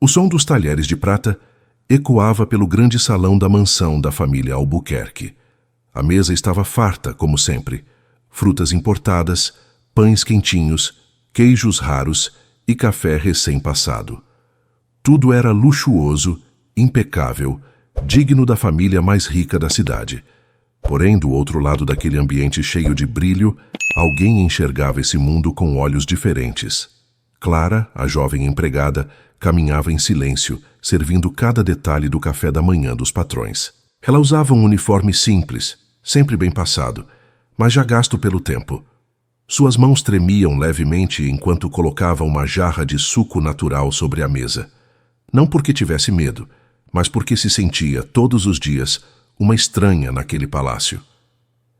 O som dos talheres de prata ecoava pelo grande salão da mansão da família Albuquerque. A mesa estava farta, como sempre. Frutas importadas, pães quentinhos, queijos raros e café recém-passado. Tudo era luxuoso, impecável, digno da família mais rica da cidade. Porém, do outro lado daquele ambiente cheio de brilho, alguém enxergava esse mundo com olhos diferentes. Clara, a jovem empregada, caminhava em silêncio, servindo cada detalhe do café da manhã dos patrões. Ela usava um uniforme simples, sempre bem passado, mas já gasto pelo tempo. Suas mãos tremiam levemente enquanto colocava uma jarra de suco natural sobre a mesa. Não porque tivesse medo, mas porque se sentia, todos os dias, uma estranha naquele palácio.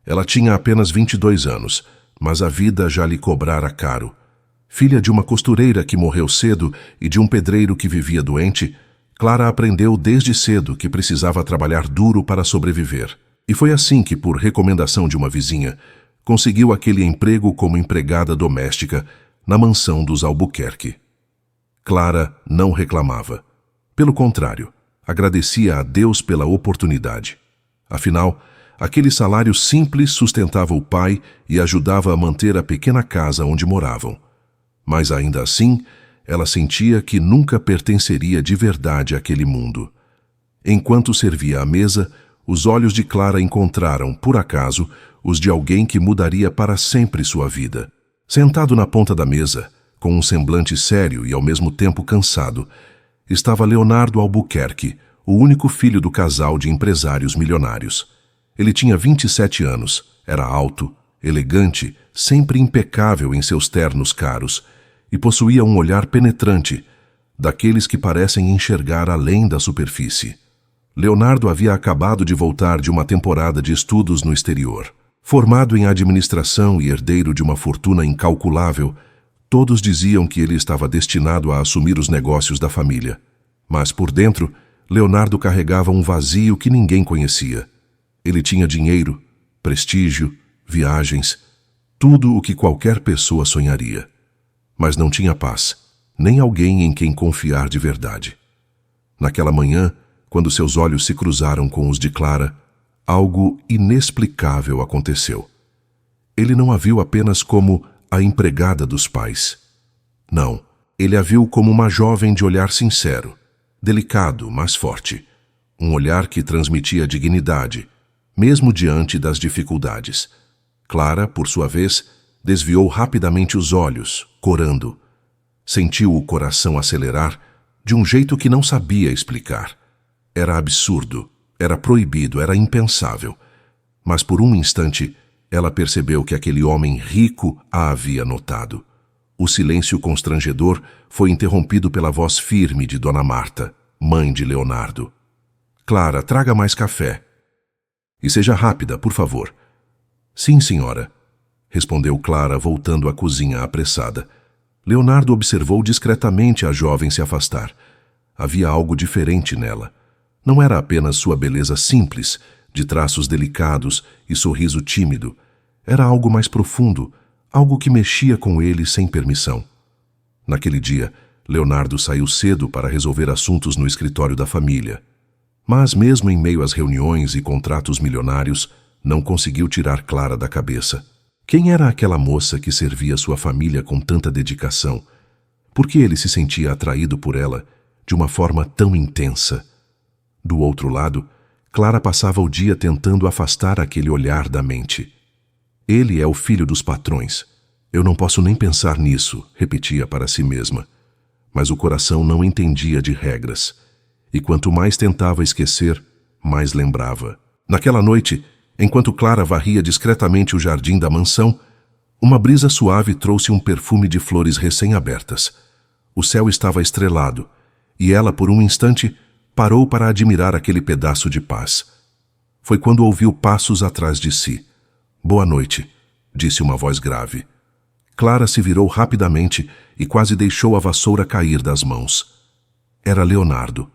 Ela tinha apenas 22 anos, mas a vida já lhe cobrara caro. Filha de uma costureira que morreu cedo e de um pedreiro que vivia doente, Clara aprendeu desde cedo que precisava trabalhar duro para sobreviver. E foi assim que, por recomendação de uma vizinha, conseguiu aquele emprego como empregada doméstica na mansão dos Albuquerque. Clara não reclamava. Pelo contrário, agradecia a Deus pela oportunidade. Afinal, aquele salário simples sustentava o pai e ajudava a manter a pequena casa onde moravam. Mas ainda assim, ela sentia que nunca pertenceria de verdade àquele mundo. Enquanto servia à mesa, os olhos de Clara encontraram, por acaso, os de alguém que mudaria para sempre sua vida. Sentado na ponta da mesa, com um semblante sério e ao mesmo tempo cansado, estava Leonardo Albuquerque, o único filho do casal de empresários milionários. Ele tinha 27 anos, era alto, elegante, sempre impecável em seus ternos caros, e possuía um olhar penetrante, daqueles que parecem enxergar além da superfície. Leonardo havia acabado de voltar de uma temporada de estudos no exterior. Formado em administração e herdeiro de uma fortuna incalculável, todos diziam que ele estava destinado a assumir os negócios da família. Mas por dentro, Leonardo carregava um vazio que ninguém conhecia. Ele tinha dinheiro, prestígio, viagens, tudo o que qualquer pessoa sonharia. Mas não tinha paz, nem alguém em quem confiar de verdade. Naquela manhã, quando seus olhos se cruzaram com os de Clara, algo inexplicável aconteceu. Ele não a viu apenas como a empregada dos pais. Não, ele a viu como uma jovem de olhar sincero, delicado, mas forte. Um olhar que transmitia dignidade, mesmo diante das dificuldades. Clara, por sua vez, desviou rapidamente os olhos, corando. Sentiu o coração acelerar de um jeito que não sabia explicar. Era absurdo, era proibido, era impensável. Mas por um instante, ela percebeu que aquele homem rico a havia notado. O silêncio constrangedor foi interrompido pela voz firme de Dona Marta, mãe de Leonardo. Clara, traga mais café. E seja rápida, por favor. Sim, senhora, respondeu Clara, voltando à cozinha apressada. Leonardo observou discretamente a jovem se afastar. Havia algo diferente nela. Não era apenas sua beleza simples, de traços delicados e sorriso tímido. Era algo mais profundo, algo que mexia com ele sem permissão. Naquele dia, Leonardo saiu cedo para resolver assuntos no escritório da família. Mas mesmo em meio às reuniões e contratos milionários, não conseguiu tirar Clara da cabeça. Quem era aquela moça que servia sua família com tanta dedicação? Por que ele se sentia atraído por ela de uma forma tão intensa? Do outro lado, Clara passava o dia tentando afastar aquele olhar da mente. Ele é o filho dos patrões. Eu não posso nem pensar nisso, repetia para si mesma. Mas o coração não entendia de regras. E quanto mais tentava esquecer, mais lembrava. Naquela noite, enquanto Clara varria discretamente o jardim da mansão, uma brisa suave trouxe um perfume de flores recém-abertas. O céu estava estrelado, e ela, por um instante, parou para admirar aquele pedaço de paz. Foi quando ouviu passos atrás de si. Boa noite, disse uma voz grave. Clara se virou rapidamente e quase deixou a vassoura cair das mãos. Era Leonardo.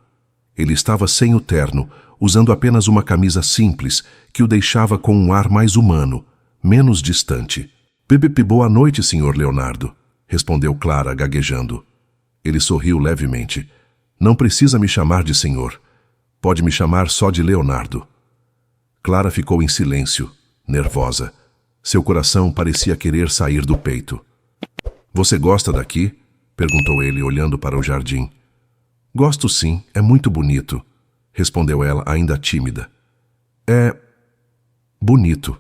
Ele estava sem o terno, usando apenas uma camisa simples que o deixava com um ar mais humano, menos distante. Boa noite, senhor Leonardo, respondeu Clara, gaguejando. Ele sorriu levemente. Não precisa me chamar de senhor. Pode me chamar só de Leonardo. Clara ficou em silêncio, nervosa. Seu coração parecia querer sair do peito. Você gosta daqui? Perguntou ele, olhando para o jardim. Gosto sim, é muito bonito, respondeu ela, ainda tímida. É bonito.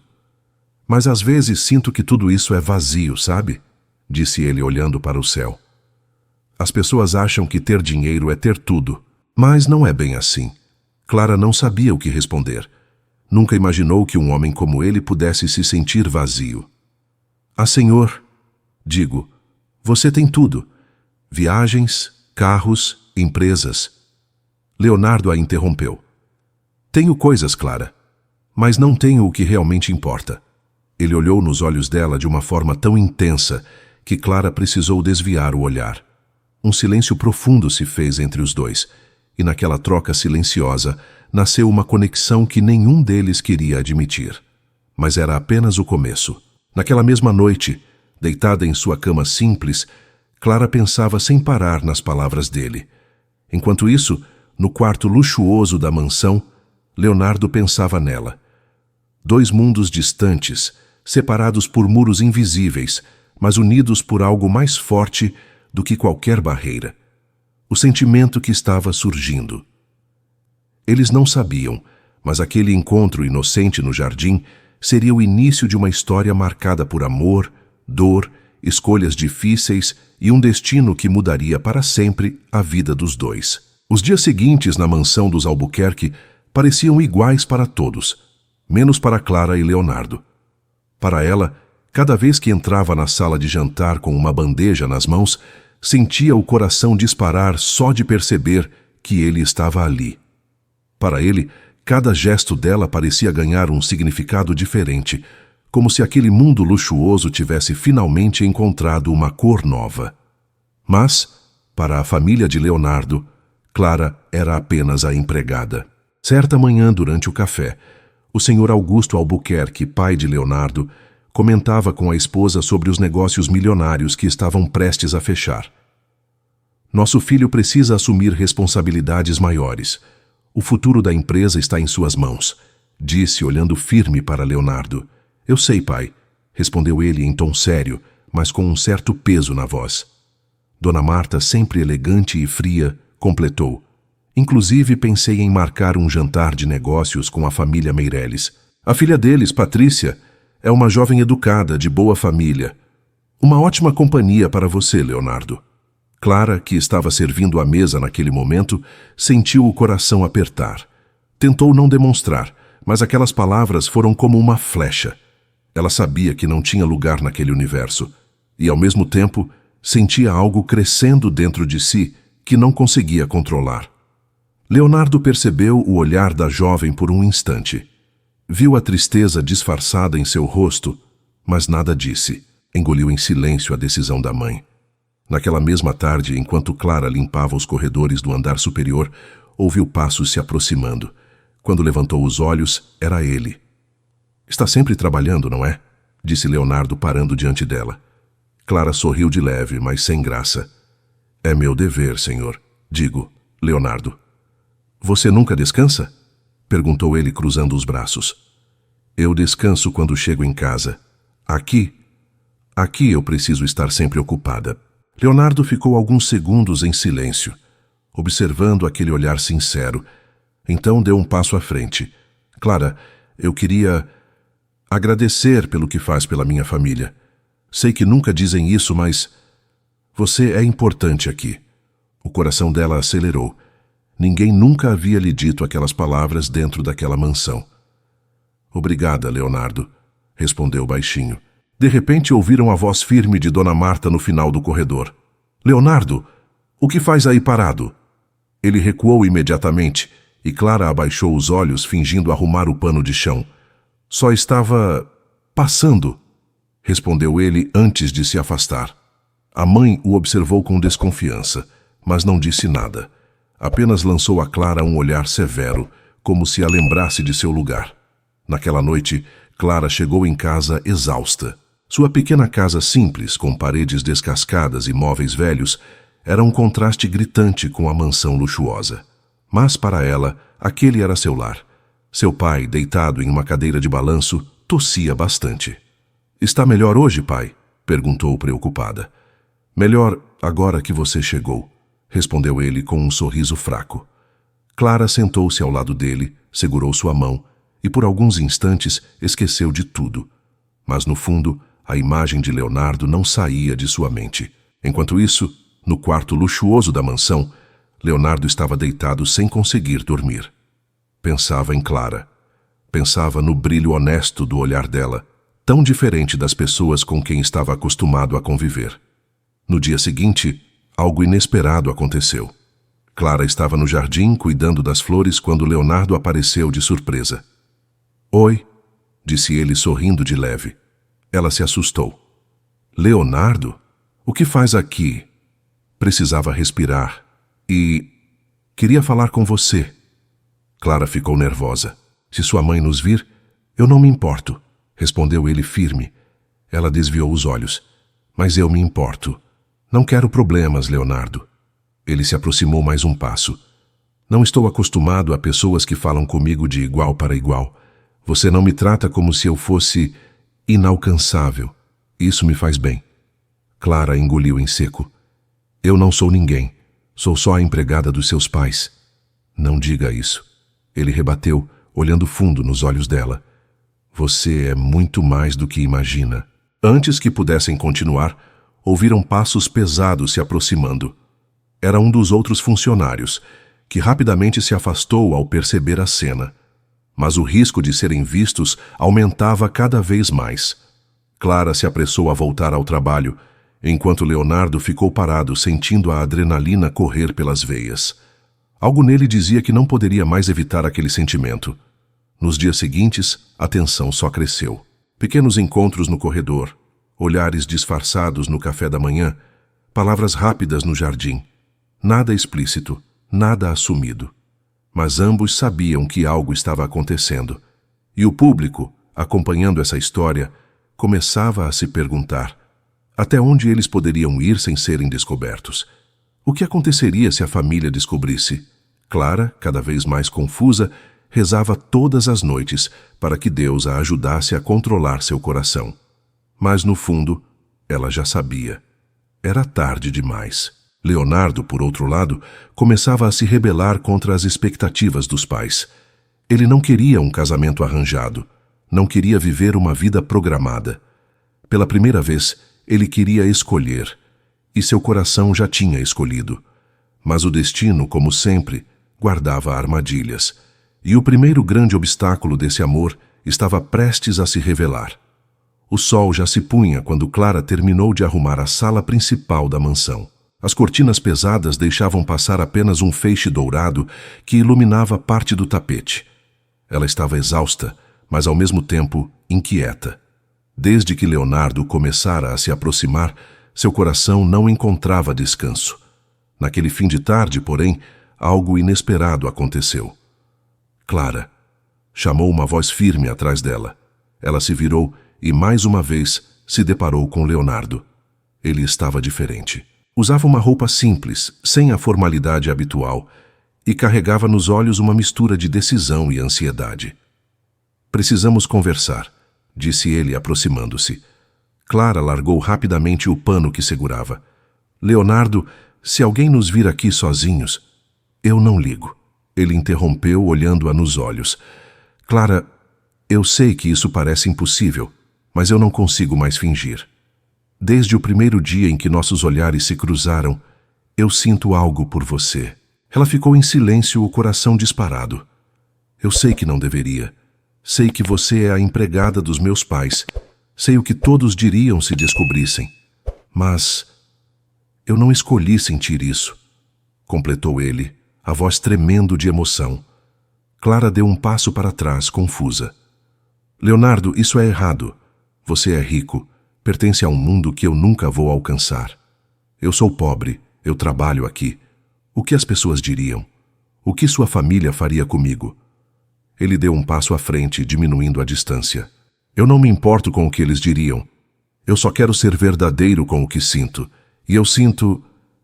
Mas às vezes sinto que tudo isso é vazio, sabe? Disse ele, olhando para o céu. As pessoas acham que ter dinheiro é ter tudo, mas não é bem assim. Clara não sabia o que responder. Nunca imaginou que um homem como ele pudesse se sentir vazio. Ah, senhor, digo, você tem tudo. Viagens, carros, empresas. Leonardo a interrompeu. Tenho coisas, Clara, mas não tenho o que realmente importa. Ele olhou nos olhos dela de uma forma tão intensa que Clara precisou desviar o olhar. Um silêncio profundo se fez entre os dois, e naquela troca silenciosa nasceu uma conexão que nenhum deles queria admitir. Mas era apenas o começo. Naquela mesma noite, deitada em sua cama simples, Clara pensava sem parar nas palavras dele. Enquanto isso, no quarto luxuoso da mansão, Leonardo pensava nela. Dois mundos distantes, separados por muros invisíveis, mas unidos por algo mais forte do que qualquer barreira. O sentimento que estava surgindo. Eles não sabiam, mas aquele encontro inocente no jardim seria o início de uma história marcada por amor, dor, escolhas difíceis e um destino que mudaria para sempre a vida dos dois. Os dias seguintes na mansão dos Albuquerque pareciam iguais para todos, menos para Clara e Leonardo. Para ela, cada vez que entrava na sala de jantar com uma bandeja nas mãos, sentia o coração disparar só de perceber que ele estava ali. Para ele, cada gesto dela parecia ganhar um significado diferente, como se aquele mundo luxuoso tivesse finalmente encontrado uma cor nova. Mas, para a família de Leonardo, Clara era apenas a empregada. Certa manhã, durante o café, o senhor Augusto Albuquerque, pai de Leonardo, comentava com a esposa sobre os negócios milionários que estavam prestes a fechar. Nosso filho precisa assumir responsabilidades maiores. O futuro da empresa está em suas mãos, disse, olhando firme para Leonardo. Eu sei, pai, respondeu ele em tom sério, mas com um certo peso na voz. Dona Marta, sempre elegante e fria, completou. Inclusive pensei em marcar um jantar de negócios com a família Meireles. A filha deles, Patrícia, é uma jovem educada, de boa família. Uma ótima companhia para você, Leonardo. Clara, que estava servindo a mesa naquele momento, sentiu o coração apertar. Tentou não demonstrar, mas aquelas palavras foram como uma flecha. Ela sabia que não tinha lugar naquele universo, e ao mesmo tempo sentia algo crescendo dentro de si que não conseguia controlar. Leonardo percebeu o olhar da jovem por um instante. Viu a tristeza disfarçada em seu rosto, mas nada disse. Engoliu em silêncio a decisão da mãe. Naquela mesma tarde, enquanto Clara limpava os corredores do andar superior, ouviu passos se aproximando. Quando levantou os olhos, era ele. Está sempre trabalhando, não é? Disse Leonardo, parando diante dela. Clara sorriu de leve, mas sem graça. É meu dever, senhor. Digo, Leonardo. Você nunca descansa? Perguntou ele, cruzando os braços. Eu descanso quando chego em casa. Aqui eu preciso estar sempre ocupada. Leonardo ficou alguns segundos em silêncio, observando aquele olhar sincero. Então deu um passo à frente. Clara, eu queria agradecer pelo que faz pela minha família. Sei que nunca dizem isso, mas você é importante aqui. O coração dela acelerou. Ninguém nunca havia lhe dito aquelas palavras dentro daquela mansão. Obrigada, Leonardo, respondeu baixinho. De repente ouviram a voz firme de Dona Marta no final do corredor. Leonardo, o que faz aí parado? Ele recuou imediatamente e Clara abaixou os olhos, fingindo arrumar o pano de chão. Só estava passando, respondeu ele antes de se afastar. A mãe o observou com desconfiança, mas não disse nada. Apenas lançou a Clara um olhar severo, como se a lembrasse de seu lugar. Naquela noite, Clara chegou em casa exausta. Sua pequena casa simples, com paredes descascadas e móveis velhos, era um contraste gritante com a mansão luxuosa. Mas para ela, aquele era seu lar. Seu pai, deitado em uma cadeira de balanço, tossia bastante. "Está melhor hoje, pai?" perguntou preocupada. "Melhor agora que você chegou", respondeu ele com um sorriso fraco. Clara sentou-se ao lado dele, segurou sua mão e por alguns instantes esqueceu de tudo. Mas no fundo, a imagem de Leonardo não saía de sua mente. Enquanto isso, no quarto luxuoso da mansão, Leonardo estava deitado sem conseguir dormir. Pensava em Clara. Pensava no brilho honesto do olhar dela, tão diferente das pessoas com quem estava acostumado a conviver. No dia seguinte, algo inesperado aconteceu. Clara estava no jardim cuidando das flores quando Leonardo apareceu de surpresa. "Oi", disse ele sorrindo de leve. Ela se assustou. "Leonardo? O que faz aqui?" Precisava respirar. Queria falar com você." Clara ficou nervosa. "Se sua mãe nos vir, eu não me importo", respondeu ele firme. Ela desviou os olhos. "Mas eu me importo. Não quero problemas, Leonardo." Ele se aproximou mais um passo. "Não estou acostumado a pessoas que falam comigo de igual para igual. Você não me trata como se eu fosse inalcançável. Isso me faz bem." Clara engoliu em seco. "Eu não sou ninguém. Sou só a empregada dos seus pais." "Não diga isso." Ele rebateu, olhando fundo nos olhos dela. "Você é muito mais do que imagina." Antes que pudessem continuar, ouviram passos pesados se aproximando. Era um dos outros funcionários, que rapidamente se afastou ao perceber a cena. Mas o risco de serem vistos aumentava cada vez mais. Clara se apressou a voltar ao trabalho, enquanto Leonardo ficou parado sentindo a adrenalina correr pelas veias. Algo nele dizia que não poderia mais evitar aquele sentimento. Nos dias seguintes, a tensão só cresceu. Pequenos encontros no corredor, olhares disfarçados no café da manhã, palavras rápidas no jardim. Nada explícito, nada assumido. Mas ambos sabiam que algo estava acontecendo. E o público, acompanhando essa história, começava a se perguntar até onde eles poderiam ir sem serem descobertos. O que aconteceria se a família descobrisse? Clara, cada vez mais confusa, rezava todas as noites para que Deus a ajudasse a controlar seu coração. Mas, no fundo, ela já sabia. Era tarde demais. Leonardo, por outro lado, começava a se rebelar contra as expectativas dos pais. Ele não queria um casamento arranjado. Não queria viver uma vida programada. Pela primeira vez, ele queria escolher. E seu coração já tinha escolhido. Mas o destino, como sempre, guardava armadilhas. E o primeiro grande obstáculo desse amor estava prestes a se revelar. O sol já se punha quando Clara terminou de arrumar a sala principal da mansão. As cortinas pesadas deixavam passar apenas um feixe dourado que iluminava parte do tapete. Ela estava exausta, mas ao mesmo tempo inquieta. Desde que Leonardo começara a se aproximar, seu coração não encontrava descanso. Naquele fim de tarde, porém, algo inesperado aconteceu. "Clara", chamou uma voz firme atrás dela. Ela se virou e, mais uma vez, se deparou com Leonardo. Ele estava diferente. Usava uma roupa simples, sem a formalidade habitual, e carregava nos olhos uma mistura de decisão e ansiedade. "Precisamos conversar", disse ele aproximando-se. Clara largou rapidamente o pano que segurava. "Leonardo, se alguém nos vir aqui sozinhos..." "Eu não ligo", ele interrompeu olhando-a nos olhos. "Clara, eu sei que isso parece impossível, mas eu não consigo mais fingir. Desde o primeiro dia em que nossos olhares se cruzaram, eu sinto algo por você." Ela ficou em silêncio, o coração disparado. "Eu sei que não deveria. Sei que você é a empregada dos meus pais. Sei o que todos diriam se descobrissem. Mas eu não escolhi sentir isso", completou ele, a voz tremendo de emoção. Clara deu um passo para trás, confusa. "Leonardo, isso é errado. Você é rico. Pertence a um mundo que eu nunca vou alcançar. Eu sou pobre, eu trabalho aqui. O que as pessoas diriam? O que sua família faria comigo?" Ele deu um passo à frente, diminuindo a distância. "Eu não me importo com o que eles diriam. Eu só quero ser verdadeiro com o que sinto. E eu sinto...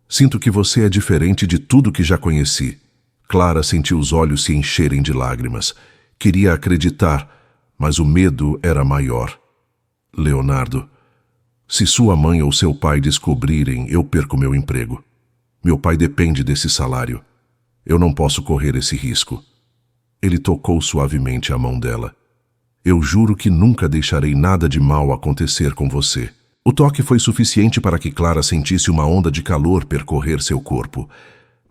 Sinto que você é diferente de tudo que já conheci. Clara sentiu os olhos se encherem de lágrimas. Queria acreditar, mas o medo era maior. Leonardo, se sua mãe ou seu pai descobrirem, eu perco meu emprego. Meu pai depende desse salário. Eu não posso correr esse risco. Ele tocou suavemente a mão dela. Eu juro que nunca deixarei nada de mal acontecer com você. O toque foi suficiente para que Clara sentisse uma onda de calor percorrer seu corpo.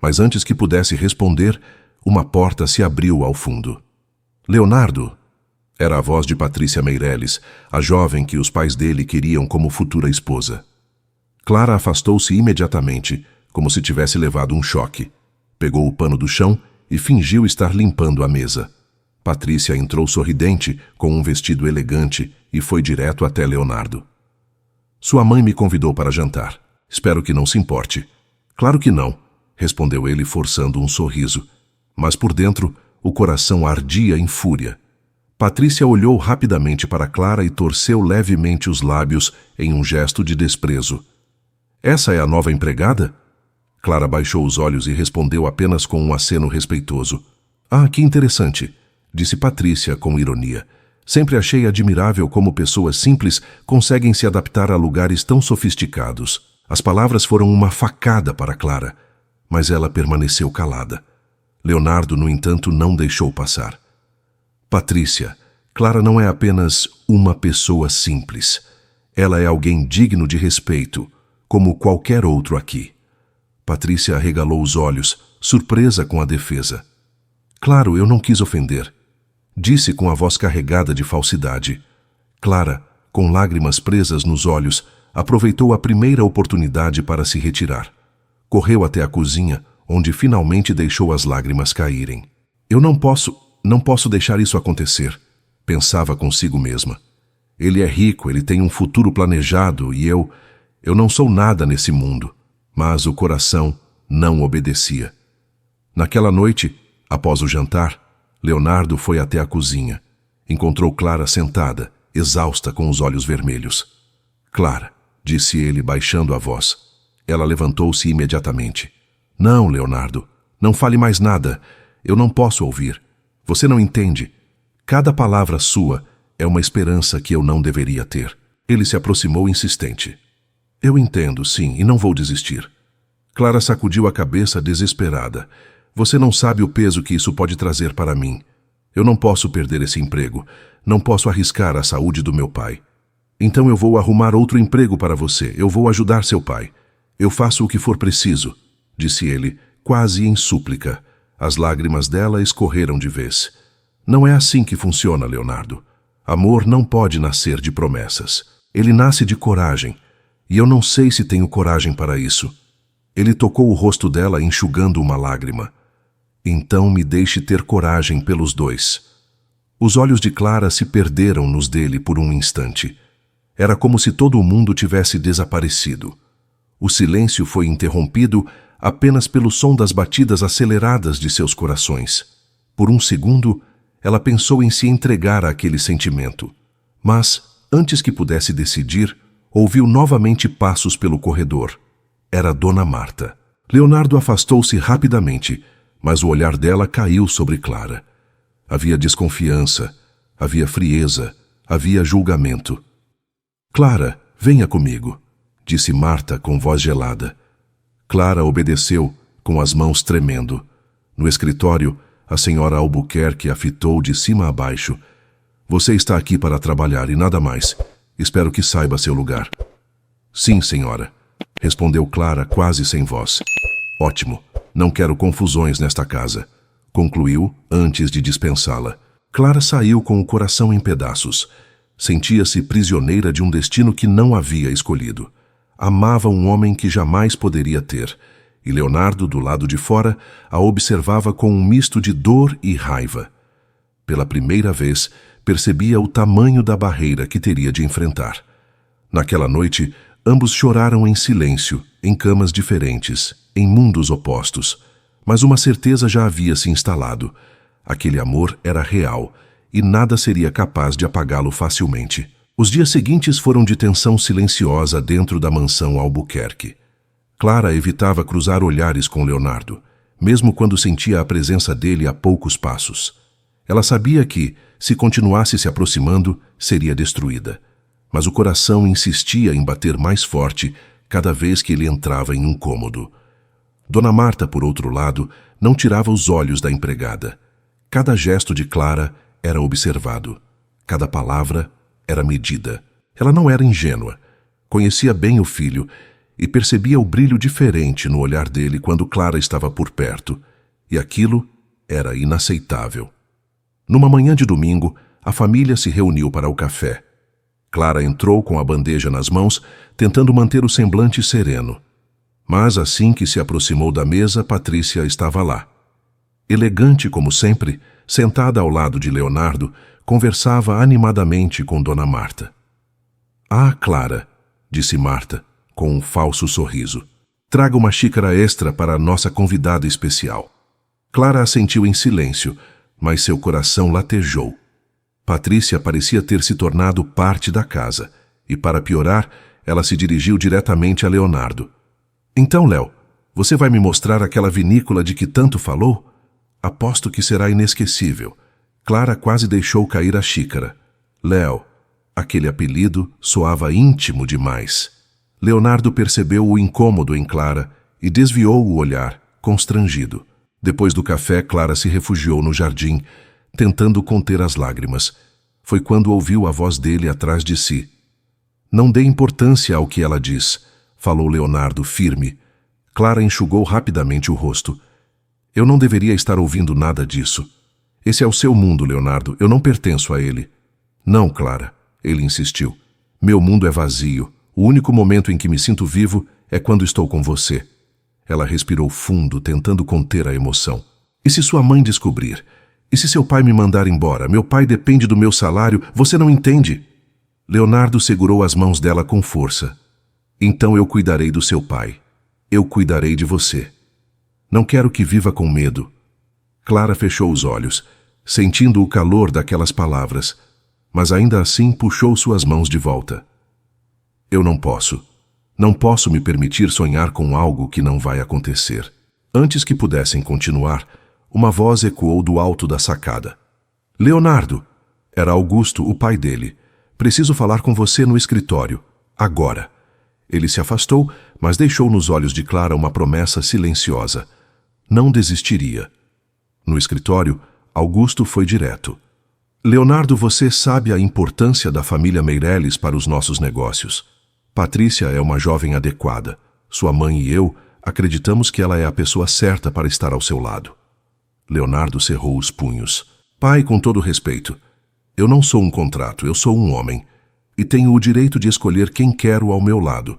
Mas antes que pudesse responder, uma porta se abriu ao fundo. Leonardo! Era a voz de Patrícia Meireles, a jovem que os pais dele queriam como futura esposa. Clara afastou-se imediatamente, como se tivesse levado um choque. Pegou o pano do chão e fingiu estar limpando a mesa. Patrícia entrou sorridente, com um vestido elegante, e foi direto até Leonardo. Sua mãe me convidou para jantar. Espero que não se importe. Claro que não, respondeu ele forçando um sorriso. Mas por dentro, o coração ardia em fúria. Patrícia olhou rapidamente para Clara e torceu levemente os lábios em um gesto de desprezo. Essa é a nova empregada? Clara baixou os olhos e respondeu apenas com um aceno respeitoso. Ah, que interessante, disse Patrícia com ironia. Sempre achei admirável como pessoas simples conseguem se adaptar a lugares tão sofisticados. As palavras foram uma facada para Clara, mas ela permaneceu calada. Leonardo, no entanto, não deixou passar. Patrícia, Clara não é apenas uma pessoa simples. Ela é alguém digno de respeito, como qualquer outro aqui. Patrícia arregalou os olhos, surpresa com a defesa. Claro, eu não quis ofender. Disse com a voz carregada de falsidade. Clara, com lágrimas presas nos olhos, aproveitou a primeira oportunidade para se retirar. Correu até a cozinha, onde finalmente deixou as lágrimas caírem. Eu não posso deixar isso acontecer, pensava consigo mesma. Ele é rico, ele tem um futuro planejado e eu não sou nada nesse mundo. Mas o coração não obedecia. Naquela noite, após o jantar, Leonardo foi até a cozinha. Encontrou Clara sentada, exausta com os olhos vermelhos. Clara, disse ele baixando a voz. Ela levantou-se imediatamente. Não, Leonardo, não fale mais nada. Eu não posso ouvir. Você não entende. Cada palavra sua é uma esperança que eu não deveria ter. Ele se aproximou insistente. Eu entendo, sim, e não vou desistir. Clara sacudiu a cabeça desesperada. Você não sabe o peso que isso pode trazer para mim. Eu não posso perder esse emprego. Não posso arriscar a saúde do meu pai. Então eu vou arrumar outro emprego para você. Eu vou ajudar seu pai. Eu faço o que for preciso, disse ele, quase em súplica. As lágrimas dela escorreram de vez. Não é assim que funciona, Leonardo. Amor não pode nascer de promessas. Ele nasce de coragem. E eu não sei se tenho coragem para isso. Ele tocou o rosto dela, enxugando uma lágrima. Então me deixe ter coragem pelos dois. Os olhos de Clara se perderam nos dele por um instante. Era como se todo o mundo tivesse desaparecido. O silêncio foi interrompido apenas pelo som das batidas aceleradas de seus corações. Por um segundo, ela pensou em se entregar àquele sentimento. Mas, antes que pudesse decidir, ouviu novamente passos pelo corredor. Era Dona Marta. Leonardo afastou-se rapidamente, mas o olhar dela caiu sobre Clara. Havia desconfiança, havia frieza, havia julgamento. Clara, venha comigo, disse Marta com voz gelada. Clara obedeceu, com as mãos tremendo. No escritório, a senhora Albuquerque a fitou de cima a baixo. Você está aqui para trabalhar e nada mais. Espero que saiba seu lugar. Sim, senhora, respondeu Clara quase sem voz. Ótimo, não quero confusões nesta casa, concluiu antes de dispensá-la. Clara saiu com o coração em pedaços. Sentia-se prisioneira de um destino que não havia escolhido. Amava um homem que jamais poderia ter, e Leonardo, do lado de fora, a observava com um misto de dor e raiva. Pela primeira vez, percebia o tamanho da barreira que teria de enfrentar. Naquela noite, ambos choraram em silêncio, em camas diferentes, em mundos opostos. Mas uma certeza já havia se instalado. Aquele amor era real, e nada seria capaz de apagá-lo facilmente. Os dias seguintes foram de tensão silenciosa dentro da mansão Albuquerque. Clara evitava cruzar olhares com Leonardo, mesmo quando sentia a presença dele a poucos passos. Ela sabia que, se continuasse se aproximando, seria destruída. Mas o coração insistia em bater mais forte cada vez que ele entrava em um cômodo. Dona Marta, por outro lado, não tirava os olhos da empregada. Cada gesto de Clara era observado. Cada palavra era medida. Ela não era ingênua. Conhecia bem o filho e percebia o brilho diferente no olhar dele quando Clara estava por perto. E aquilo era inaceitável. Numa manhã de domingo, a família se reuniu para o café. Clara entrou com a bandeja nas mãos, tentando manter o semblante sereno. Mas assim que se aproximou da mesa, Patrícia estava lá. Elegante como sempre, sentada ao lado de Leonardo, conversava animadamente com Dona Marta. "Ah, Clara", disse Marta, com um falso sorriso. "Traga uma xícara extra para a nossa convidada especial." Clara assentiu em silêncio, mas seu coração latejou. Patrícia parecia ter se tornado parte da casa, e para piorar, ela se dirigiu diretamente a Leonardo. "Então, Léo, você vai me mostrar aquela vinícola de que tanto falou? Aposto que será inesquecível." Clara quase deixou cair a xícara. Léo, aquele apelido soava íntimo demais. Leonardo percebeu o incômodo em Clara e desviou o olhar, constrangido. Depois do café, Clara se refugiou no jardim, tentando conter as lágrimas. Foi quando ouviu a voz dele atrás de si. "Não dê importância ao que ela diz", falou Leonardo firme. Clara enxugou rapidamente o rosto. "Eu não deveria estar ouvindo nada disso. Esse é o seu mundo, Leonardo. Eu não pertenço a ele." "Não, Clara", ele insistiu. "Meu mundo é vazio. O único momento em que me sinto vivo é quando estou com você." Ela respirou fundo, tentando conter a emoção. "E se sua mãe descobrir? E se seu pai me mandar embora? Meu pai depende do meu salário. Você não entende?" Leonardo segurou as mãos dela com força. "Então eu cuidarei do seu pai. Eu cuidarei de você. Não quero que viva com medo." Clara fechou os olhos, sentindo o calor daquelas palavras, mas ainda assim puxou suas mãos de volta. "Eu não posso. Não posso me permitir sonhar com algo que não vai acontecer." Antes que pudessem continuar, uma voz ecoou do alto da sacada. "Leonardo!" Era Augusto, o pai dele. "Preciso falar com você no escritório. Agora." Ele se afastou, mas deixou nos olhos de Clara uma promessa silenciosa. Não desistiria. No escritório, Augusto foi direto. "Leonardo, você sabe a importância da família Meireles para os nossos negócios. Patrícia é uma jovem adequada. Sua mãe e eu acreditamos que ela é a pessoa certa para estar ao seu lado." Leonardo cerrou os punhos. "Pai, com todo respeito, eu não sou um contrato, eu sou um homem. E tenho o direito de escolher quem quero ao meu lado."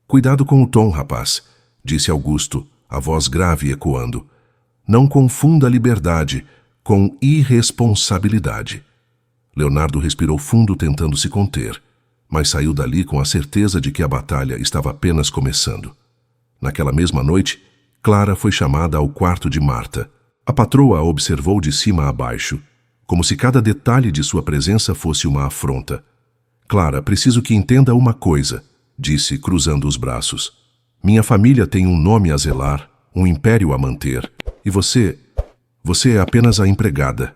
"Cuidado com o tom, rapaz", disse Augusto, a voz grave ecoando. "Não confunda liberdade com irresponsabilidade." Leonardo respirou fundo tentando se conter, mas saiu dali com a certeza de que a batalha estava apenas começando. Naquela mesma noite, Clara foi chamada ao quarto de Marta. A patroa a observou de cima a baixo, como se cada detalhe de sua presença fosse uma afronta. "Clara, preciso que entenda uma coisa", disse, cruzando os braços. "Minha família tem um nome a zelar, um império a manter, e você é apenas a empregada."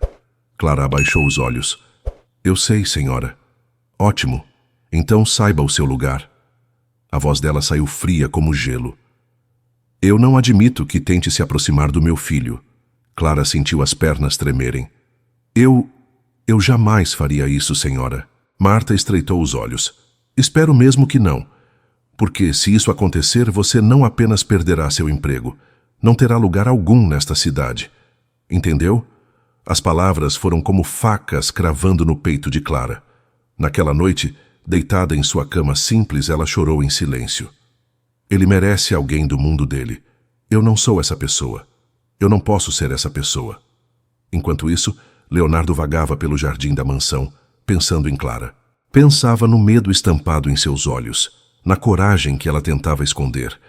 Clara abaixou os olhos. "Eu sei, senhora." "Ótimo. Então saiba o seu lugar." A voz dela saiu fria como gelo. "Eu não admito que tente se aproximar do meu filho." Clara sentiu as pernas tremerem. Eu jamais faria isso, senhora." Marta estreitou os olhos. "Espero mesmo que não. Porque, se isso acontecer, você não apenas perderá seu emprego, não terá lugar algum nesta cidade. Entendeu?" As palavras foram como facas cravando no peito de Clara. Naquela noite, deitada em sua cama simples, ela chorou em silêncio. "Ele merece alguém do mundo dele. Eu não sou essa pessoa. Eu não posso ser essa pessoa." Enquanto isso, Leonardo vagava pelo jardim da mansão, pensando em Clara. Pensava no medo estampado em seus olhos, na coragem que ela tentava esconder.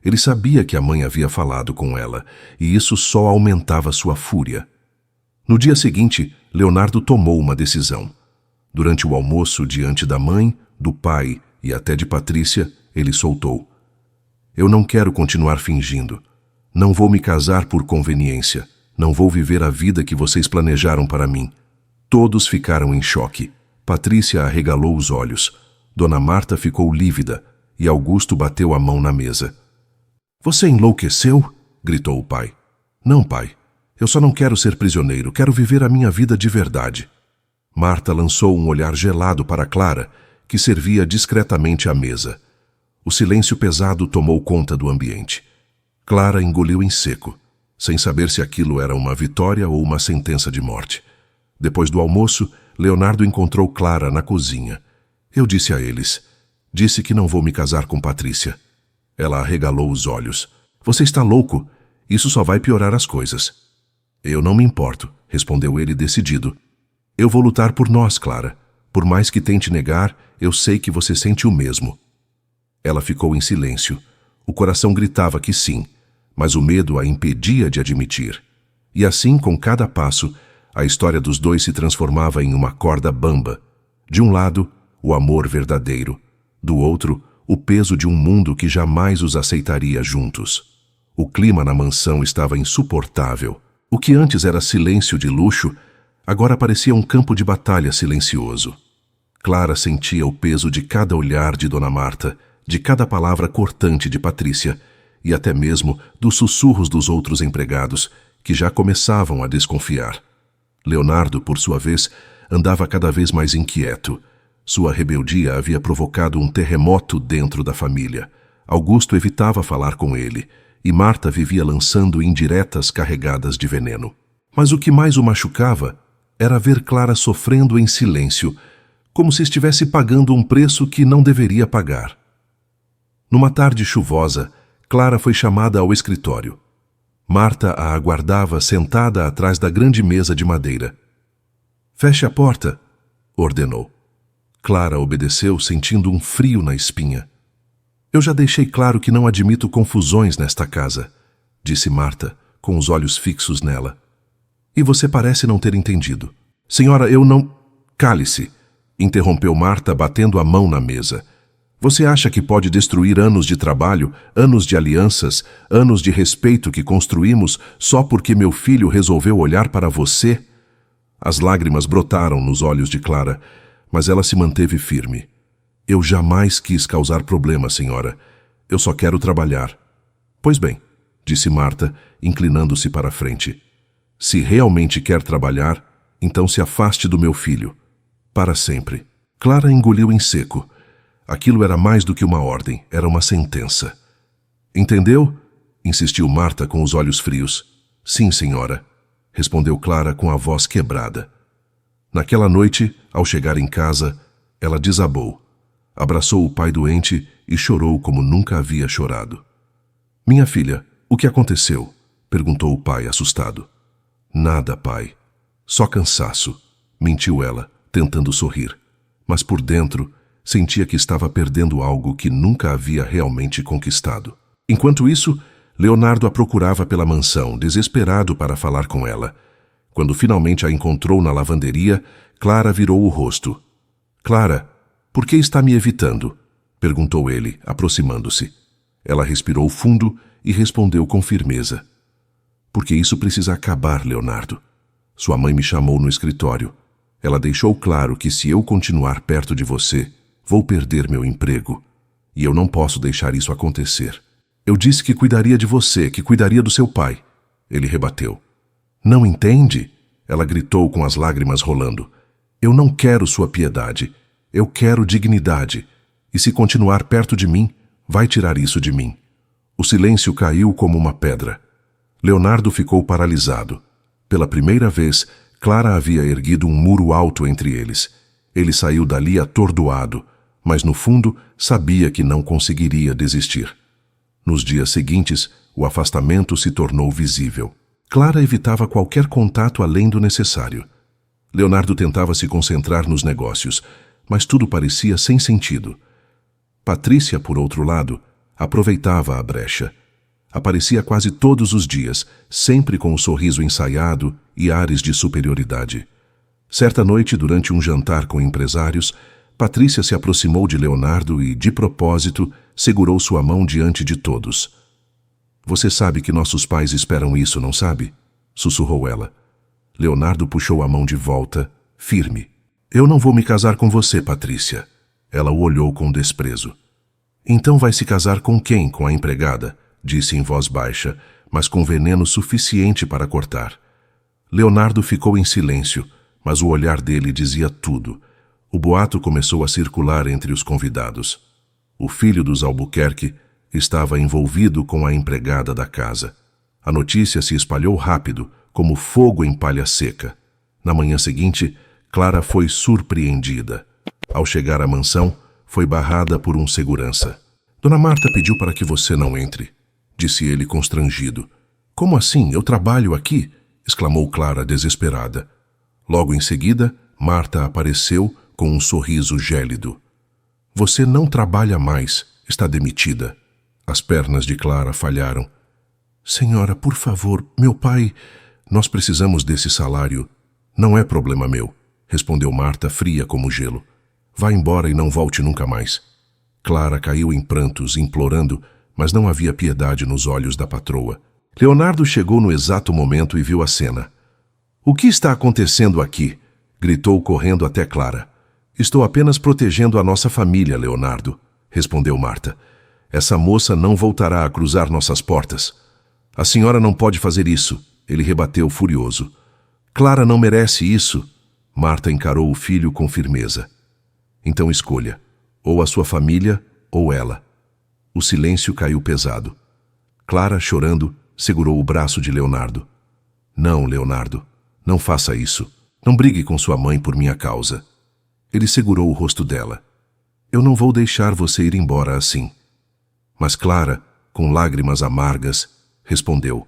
Ele sabia que a mãe havia falado com ela, e isso só aumentava sua fúria. No dia seguinte, Leonardo tomou uma decisão. Durante o almoço, diante da mãe, do pai e até de Patrícia, ele soltou: Eu não quero continuar fingindo. Não vou me casar por conveniência. Não vou viver a vida que vocês planejaram para mim. Todos ficaram em choque. Patrícia arregalou os olhos. Dona Marta ficou lívida e Augusto bateu a mão na mesa. Você enlouqueceu? Gritou o pai. Não, pai. Eu só não quero ser prisioneiro. Quero viver a minha vida de verdade. Marta lançou um olhar gelado para Clara, que servia discretamente à mesa. O silêncio pesado tomou conta do ambiente. Clara engoliu em seco, sem saber se aquilo era uma vitória ou uma sentença de morte. Depois do almoço, Leonardo encontrou Clara na cozinha. Eu disse a eles. Disse que não vou me casar com Patrícia. Ela arregalou os olhos. Você está louco? Isso só vai piorar as coisas. Eu não me importo, respondeu ele decidido. Eu vou lutar por nós, Clara. Por mais que tente negar, eu sei que você sente o mesmo. Ela ficou em silêncio. O coração gritava que sim, mas o medo a impedia de admitir. E assim, com cada passo, a história dos dois se transformava em uma corda bamba. De um lado, o amor verdadeiro. Do outro, o peso de um mundo que jamais os aceitaria juntos. O clima na mansão estava insuportável. O que antes era silêncio de luxo, agora parecia um campo de batalha silencioso. Clara sentia o peso de cada olhar de Dona Marta, de cada palavra cortante de Patrícia, e até mesmo dos sussurros dos outros empregados, que já começavam a desconfiar. Leonardo, por sua vez, andava cada vez mais inquieto. Sua rebeldia havia provocado um terremoto dentro da família. Augusto evitava falar com ele, e Marta vivia lançando indiretas carregadas de veneno. Mas o que mais o machucava era ver Clara sofrendo em silêncio, como se estivesse pagando um preço que não deveria pagar. Numa tarde chuvosa, Clara foi chamada ao escritório. Marta a aguardava sentada atrás da grande mesa de madeira. Feche a porta, ordenou. Clara obedeceu, sentindo um frio na espinha. Eu já deixei claro que não admito confusões nesta casa, disse Marta, com os olhos fixos nela. E você parece não ter entendido. Senhora, eu não... Cale-se, interrompeu Marta, batendo a mão na mesa. Você acha que pode destruir anos de trabalho, anos de alianças, anos de respeito que construímos só porque meu filho resolveu olhar para você? As lágrimas brotaram nos olhos de Clara, mas ela se manteve firme. Eu jamais quis causar problema, senhora. Eu só quero trabalhar. Pois bem, disse Marta, inclinando-se para a frente. Se realmente quer trabalhar, então se afaste do meu filho. Para sempre. Clara engoliu em seco. Aquilo era mais do que uma ordem, era uma sentença. Entendeu? Insistiu Marta com os olhos frios. Sim, senhora, respondeu Clara com a voz quebrada. Naquela noite, ao chegar em casa, ela desabou. Abraçou o pai doente e chorou como nunca havia chorado. Minha filha, o que aconteceu? Perguntou o pai, assustado. Nada, pai. Só cansaço, mentiu ela, tentando sorrir. Mas por dentro, sentia que estava perdendo algo que nunca havia realmente conquistado. Enquanto isso, Leonardo a procurava pela mansão, desesperado para falar com ela. Quando finalmente a encontrou na lavanderia, Clara virou o rosto. Clara, por que está me evitando? Perguntou ele, aproximando-se. Ela respirou fundo e respondeu com firmeza. Porque isso precisa acabar, Leonardo. Sua mãe me chamou no escritório. Ela deixou claro que se eu continuar perto de você, vou perder meu emprego. E eu não posso deixar isso acontecer. Eu disse que cuidaria de você, que cuidaria do seu pai. Ele rebateu. Não entende? Ela gritou com as lágrimas rolando. Eu não quero sua piedade. Eu quero dignidade. E se continuar perto de mim, vai tirar isso de mim. O silêncio caiu como uma pedra. Leonardo ficou paralisado. Pela primeira vez, Clara havia erguido um muro alto entre eles. Ele saiu dali atordoado, mas no fundo sabia que não conseguiria desistir. Nos dias seguintes, o afastamento se tornou visível. Clara evitava qualquer contato além do necessário. Leonardo tentava se concentrar nos negócios, mas tudo parecia sem sentido. Patrícia, por outro lado, aproveitava a brecha. Aparecia quase todos os dias, sempre com um sorriso ensaiado e ares de superioridade. Certa noite, durante um jantar com empresários, Patrícia se aproximou de Leonardo e, de propósito, segurou sua mão diante de todos. Você sabe que nossos pais esperam isso, não sabe? Sussurrou ela. Leonardo puxou a mão de volta, firme. Eu não vou me casar com você, Patrícia. Ela o olhou com desprezo. Então vai se casar com quem? Com a empregada? Disse em voz baixa, mas com veneno suficiente para cortar. Leonardo ficou em silêncio, mas o olhar dele dizia tudo. O boato começou a circular entre os convidados. O filho dos Albuquerque estava envolvido com a empregada da casa. A notícia se espalhou rápido, como fogo em palha seca. Na manhã seguinte, Clara foi surpreendida. Ao chegar à mansão, foi barrada por um segurança. Dona Marta pediu para que você não entre, disse ele constrangido. Como assim? Eu trabalho aqui? Exclamou Clara desesperada. Logo em seguida, Marta apareceu com um sorriso gélido. Você não trabalha mais, está demitida. As pernas de Clara falharam. Senhora, por favor, meu pai... Nós precisamos desse salário. Não é problema meu, respondeu Marta, fria como gelo. Vá embora e não volte nunca mais. Clara caiu em prantos, implorando, mas não havia piedade nos olhos da patroa. Leonardo chegou no exato momento e viu a cena. O que está acontecendo aqui? Gritou correndo até Clara. Estou apenas protegendo a nossa família, Leonardo, respondeu Marta. Essa moça não voltará a cruzar nossas portas. A senhora não pode fazer isso, ele rebateu furioso. Clara não merece isso. Marta encarou o filho com firmeza. Então escolha, ou a sua família ou ela. O silêncio caiu pesado. Clara, chorando, segurou o braço de Leonardo. Não, Leonardo, não faça isso. Não brigue com sua mãe por minha causa. Ele segurou o rosto dela. Eu não vou deixar você ir embora assim. Mas Clara, com lágrimas amargas, respondeu.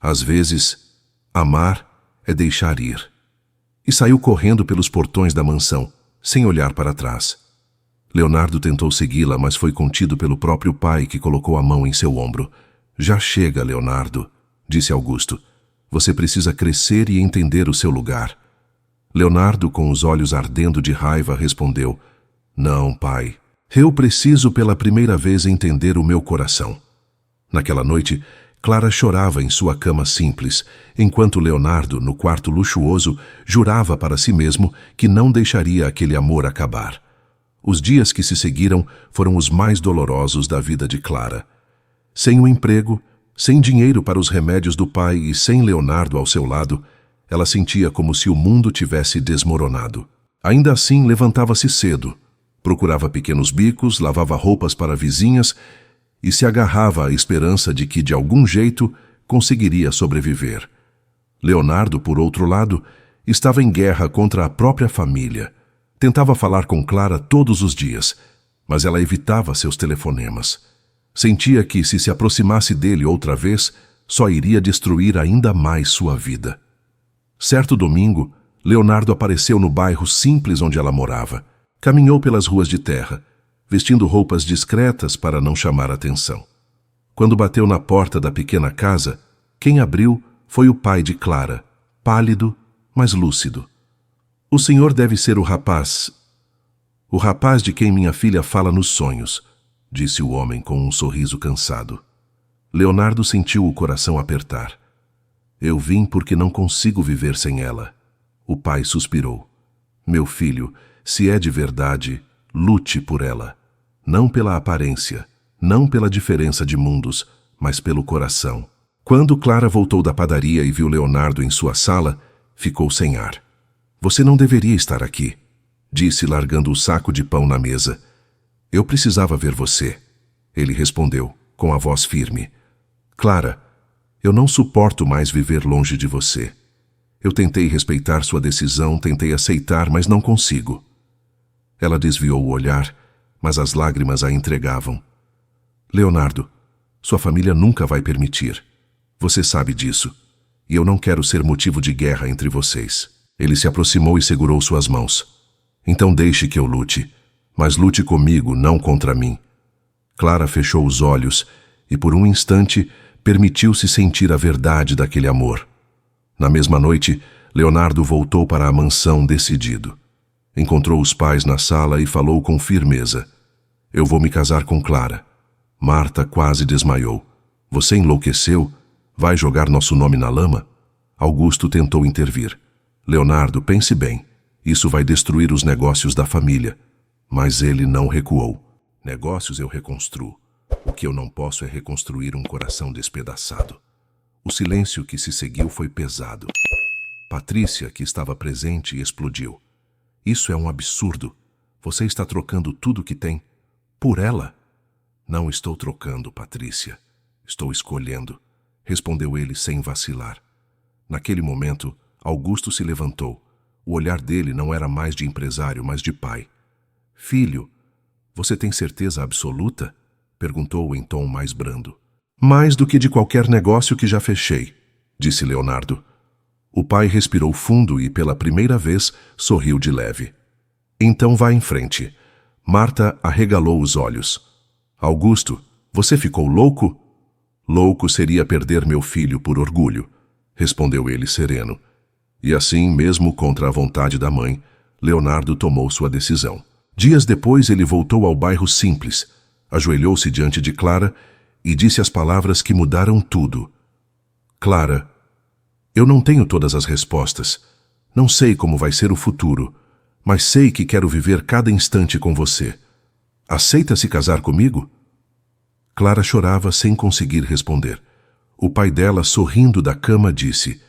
Às vezes, amar é deixar ir. E saiu correndo pelos portões da mansão, sem olhar para trás. Leonardo tentou segui-la, mas foi contido pelo próprio pai, que colocou a mão em seu ombro. Já chega, Leonardo, disse Augusto. Você precisa crescer e entender o seu lugar. Leonardo, com os olhos ardendo de raiva, respondeu. Não, pai. Eu preciso pela primeira vez entender o meu coração. Naquela noite, Clara chorava em sua cama simples, enquanto Leonardo, no quarto luxuoso, jurava para si mesmo que não deixaria aquele amor acabar. Os dias que se seguiram foram os mais dolorosos da vida de Clara. Sem o emprego, sem dinheiro para os remédios do pai e sem Leonardo ao seu lado, ela sentia como se o mundo tivesse desmoronado. Ainda assim, levantava-se cedo, procurava pequenos bicos, lavava roupas para vizinhas e se agarrava à esperança de que, de algum jeito, conseguiria sobreviver. Leonardo, por outro lado, estava em guerra contra a própria família. Tentava falar com Clara todos os dias, mas ela evitava seus telefonemas. Sentia que, se aproximasse dele outra vez, só iria destruir ainda mais sua vida. Certo domingo, Leonardo apareceu no bairro simples onde ela morava. Caminhou pelas ruas de terra, vestindo roupas discretas para não chamar atenção. Quando bateu na porta da pequena casa, quem abriu foi o pai de Clara, pálido, mas lúcido. O senhor deve ser o rapaz de quem minha filha fala nos sonhos, disse o homem com um sorriso cansado. Leonardo sentiu o coração apertar. Eu vim porque não consigo viver sem ela. O pai suspirou. Meu filho, se é de verdade, lute por ela. Não pela aparência, não pela diferença de mundos, mas pelo coração. Quando Clara voltou da padaria e viu Leonardo em sua sala, ficou sem ar. Você não deveria estar aqui, disse, largando o saco de pão na mesa. Eu precisava ver você, ele respondeu, com a voz firme. Clara, eu não suporto mais viver longe de você. Eu tentei respeitar sua decisão, tentei aceitar, mas não consigo. Ela desviou o olhar, mas as lágrimas a entregavam. Leonardo, sua família nunca vai permitir. Você sabe disso. E eu não quero ser motivo de guerra entre vocês. Ele se aproximou e segurou suas mãos. Então deixe que eu lute. Mas lute comigo, não contra mim. Clara fechou os olhos e, por um instante, permitiu-se sentir a verdade daquele amor. Na mesma noite, Leonardo voltou para a mansão decidido. Encontrou os pais na sala e falou com firmeza. Eu vou me casar com Clara. Marta quase desmaiou. Você enlouqueceu? Vai jogar nosso nome na lama? Augusto tentou intervir. Leonardo, pense bem. Isso vai destruir os negócios da família. Mas ele não recuou. Negócios eu reconstruo. O que eu não posso é reconstruir um coração despedaçado. O silêncio que se seguiu foi pesado. Patrícia, que estava presente, explodiu. Isso é um absurdo. Você está trocando tudo que tem por ela? Não estou trocando, Patrícia. Estou escolhendo, respondeu ele sem vacilar. Naquele momento, Augusto se levantou. O olhar dele não era mais de empresário, mas de pai. Filho, você tem certeza absoluta? Perguntou em tom mais brando. Mais do que de qualquer negócio que já fechei, disse Leonardo. O pai respirou fundo e, pela primeira vez, sorriu de leve. Então vá em frente. Marta arregalou os olhos. Augusto, você ficou louco? Louco seria perder meu filho por orgulho, respondeu ele sereno. E assim, mesmo contra a vontade da mãe, Leonardo tomou sua decisão. Dias depois ele voltou ao bairro Simples, ajoelhou-se diante de Clara e disse as palavras que mudaram tudo. Clara, eu não tenho todas as respostas. Não sei como vai ser o futuro, mas sei que quero viver cada instante com você. Aceita se casar comigo? Clara chorava sem conseguir responder. O pai dela, sorrindo da cama, disse: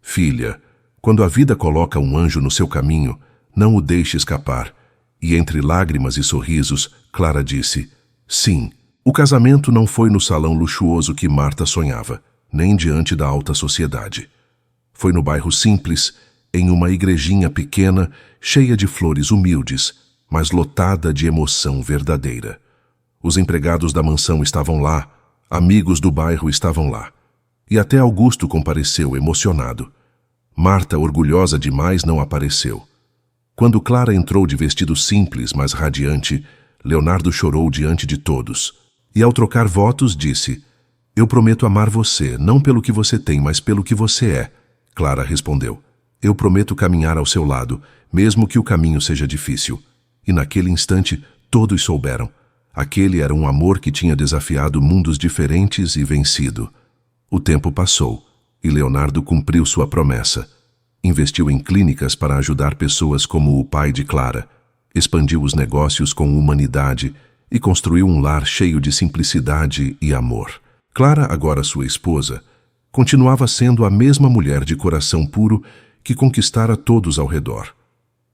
Filha, quando a vida coloca um anjo no seu caminho, não o deixe escapar. E entre lágrimas e sorrisos, Clara disse: Sim. O casamento não foi no salão luxuoso que Marta sonhava, nem diante da alta sociedade. Foi no bairro Simples, em uma igrejinha pequena, cheia de flores humildes, mas lotada de emoção verdadeira. Os empregados da mansão estavam lá, amigos do bairro estavam lá. E até Augusto compareceu emocionado. Marta, orgulhosa demais, não apareceu. Quando Clara entrou de vestido simples, mas radiante, Leonardo chorou diante de todos. E ao trocar votos, disse: Eu prometo amar você, não pelo que você tem, mas pelo que você é. Clara respondeu: Eu prometo caminhar ao seu lado, mesmo que o caminho seja difícil. E naquele instante, todos souberam. Aquele era um amor que tinha desafiado mundos diferentes e vencido. O tempo passou, e Leonardo cumpriu sua promessa. Investiu em clínicas para ajudar pessoas como o pai de Clara, expandiu os negócios com humanidade e construiu um lar cheio de simplicidade e amor. Clara, agora sua esposa, continuava sendo a mesma mulher de coração puro que conquistara todos ao redor.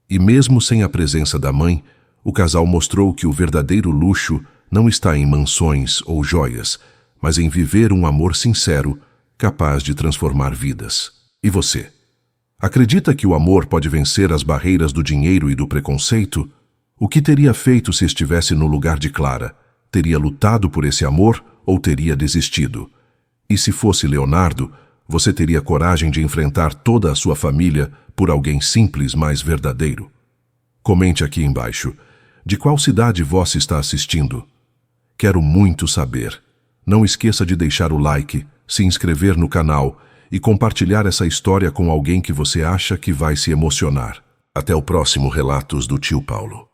E mesmo sem a presença da mãe, o casal mostrou que o verdadeiro luxo não está em mansões ou joias, mas em viver um amor sincero, capaz de transformar vidas. E você? Acredita que o amor pode vencer as barreiras do dinheiro e do preconceito? O que teria feito se estivesse no lugar de Clara? Teria lutado por esse amor ou teria desistido? E se fosse Leonardo, você teria coragem de enfrentar toda a sua família por alguém simples, mas verdadeiro? Comente aqui embaixo. De qual cidade você está assistindo? Quero muito saber. Não esqueça de deixar o like, se inscrever no canal e compartilhar essa história com alguém que você acha que vai se emocionar. Até o próximo Relatos do Tio Paulo.